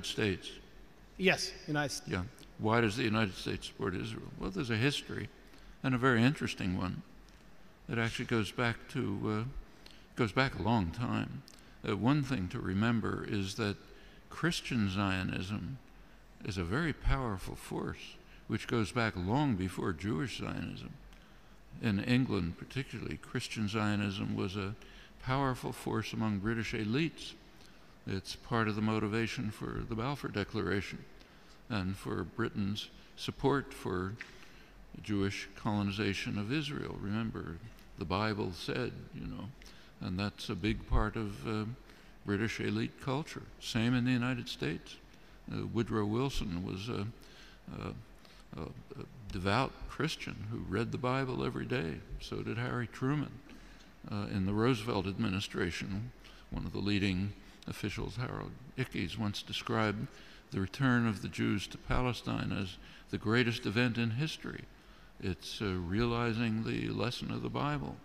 States. Yes, United States. Yeah. Why does the United States support Israel? Well, there's a history, and a very interesting one. It actually goes back a long time. One thing to remember is that Christian Zionism is a very powerful force, which goes back long before Jewish Zionism. In England, particularly, Christian Zionism was a powerful force among British elites. It's part of the motivation for the Balfour Declaration and for Britain's support for Jewish colonization of Israel. Remember, the Bible said, and that's a big part of British elite culture. Same in the United States. Woodrow Wilson was a devout Christian who read the Bible every day. So did Harry Truman. In the Roosevelt administration, one of the leading officials, Harold Ickes, once described the return of the Jews to Palestine as the greatest event in history. It's realizing the lesson of the Bible.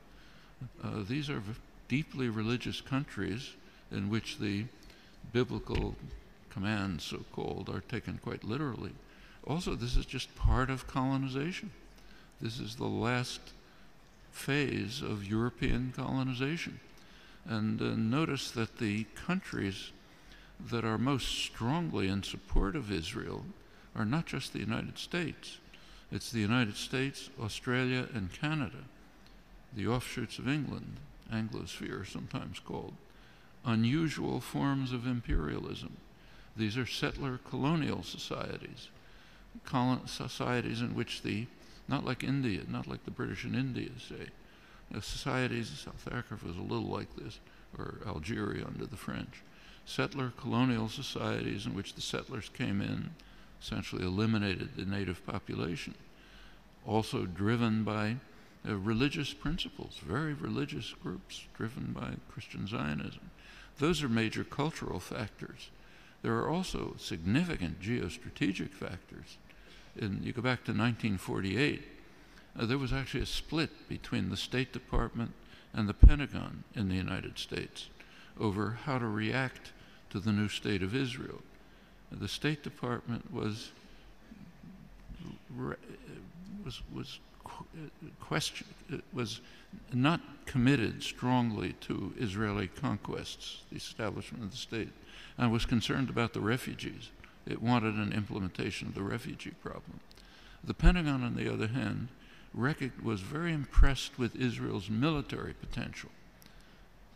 These are deeply religious countries in which the biblical commands, so-called, are taken quite literally. Also, this is just part of colonization. This is the last phase of European colonization. And notice that the countries that are most strongly in support of Israel are not just the United States. It's the United States, Australia, and Canada, the offshoots of England, Anglosphere sometimes called, unusual forms of imperialism. These are settler colonial societies, societies in which not like India, not like the British in India, say, societies, South Africa was a little like this, or Algeria under the French. Settler colonial societies in which the settlers came in, essentially eliminated the native population, also driven by religious principles, very religious groups driven by Christian Zionism. Those are major cultural factors. There are also significant geostrategic factors. You go back to 1948, there was actually a split between the State Department and the Pentagon in the United States over how to react to the new state of Israel. The State Department was not committed strongly to Israeli conquests, the establishment of the state, and was concerned about the refugees. It wanted an implementation of the refugee problem. The Pentagon, on the other hand, was very impressed with Israel's military potential.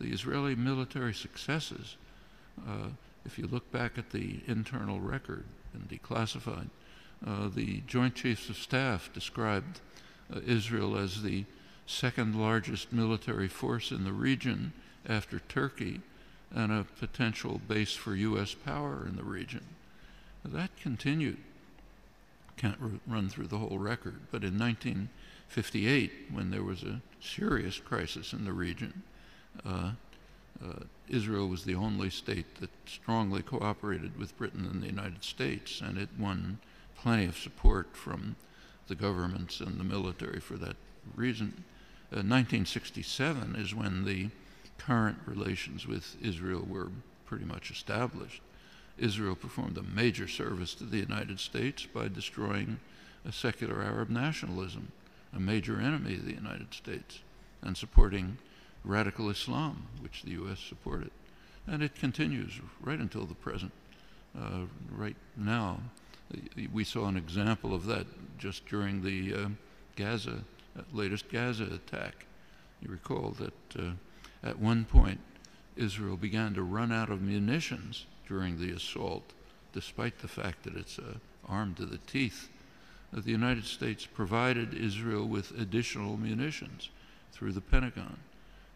The Israeli military successes, if you look back at the internal record and declassified, the Joint Chiefs of Staff described Israel as the second largest military force in the region after Turkey and a potential base for U.S. power in the region. That continued. Can't run through the whole record, but in 1958, when there was a serious crisis in the region, Israel was the only state that strongly cooperated with Britain and the United States, and it won plenty of support from the governments and the military for that reason. 1967 is when the current relations with Israel were pretty much established. Israel performed a major service to the United States by destroying a secular Arab nationalism, a major enemy of the United States, and supporting radical Islam, which the U.S. supported. And it continues right until the present. Right now, we saw an example of that just during the latest Gaza attack. You recall that at one point, Israel began to run out of munitions during the assault, despite the fact that it's armed to the teeth. The United States provided Israel with additional munitions through the Pentagon.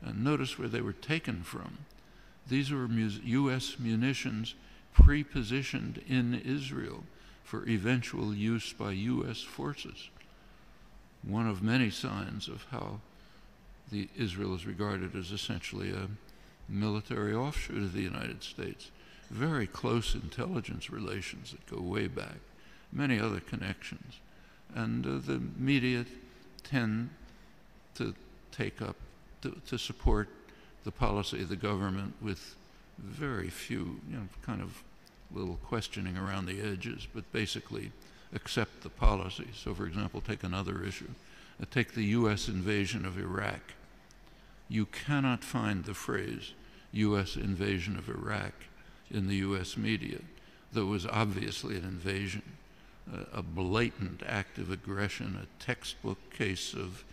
And notice where they were taken from. These were U.S. munitions pre-positioned in Israel for eventual use by U.S. forces. One of many signs of how Israel is regarded as essentially a military offshoot of the United States. Very close intelligence relations that go way back, many other connections. And the media tend to take up, to support the policy of the government with very few, kind of little questioning around the edges, but basically accept the policy. So, for example, take another issue. Take the U.S. invasion of Iraq. You cannot find the phrase U.S. invasion of Iraq in the U.S. media, though it was obviously an invasion, a blatant act of aggression, a textbook case of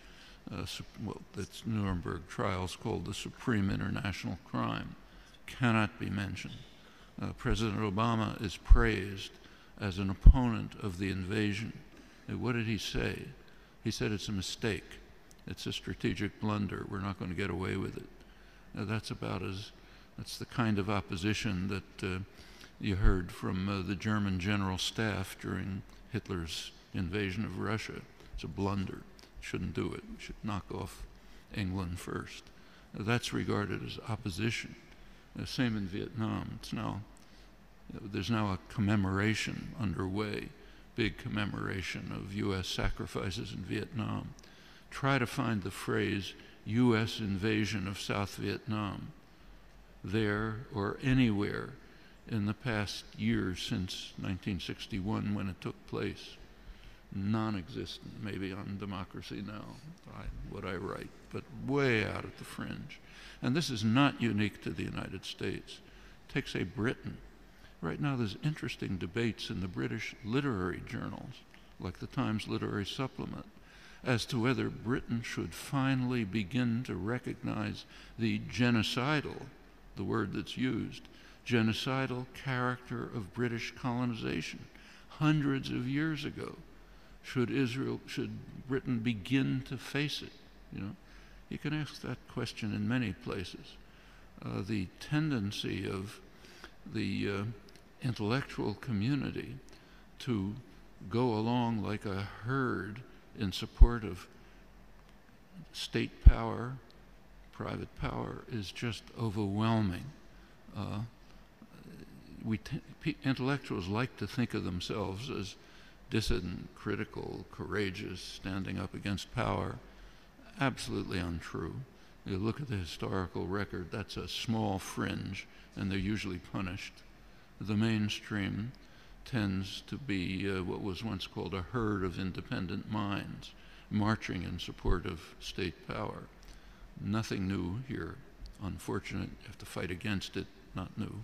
well, that's Nuremberg trials called the supreme international crime, cannot be mentioned. President Obama is praised as an opponent of the invasion. And what did he say? He said it's a mistake. It's a strategic blunder. We're not going to get away with it. That's the kind of opposition that you heard from the German general staff during Hitler's invasion of Russia. It's a blunder. Shouldn't do it. We should knock off England first. That's regarded as opposition. Same in Vietnam. There's now a commemoration underway, big commemoration of U.S. sacrifices in Vietnam. Try to find the phrase U.S. invasion of South Vietnam there or anywhere in the past years since 1961 when it took place. Non-existent, maybe on Democracy Now, what I write, but way out at the fringe. And this is not unique to the United States. Take, say, Britain. Right now there's interesting debates in the British literary journals, like the Times Literary Supplement, as to whether Britain should finally begin to recognize the genocidal, the word that's used, genocidal character of British colonization hundreds of years ago. Should Britain begin to face it? You can ask that question in many places. The tendency of the intellectual community to go along like a herd in support of state power, private power, is just overwhelming. Intellectuals like to think of themselves as dissident, critical, courageous, standing up against power. Absolutely untrue. You look at the historical record, that's a small fringe, and they're usually punished. The mainstream tends to be what was once called a herd of independent minds, marching in support of state power. Nothing new here. Unfortunate, you have to fight against it, not new.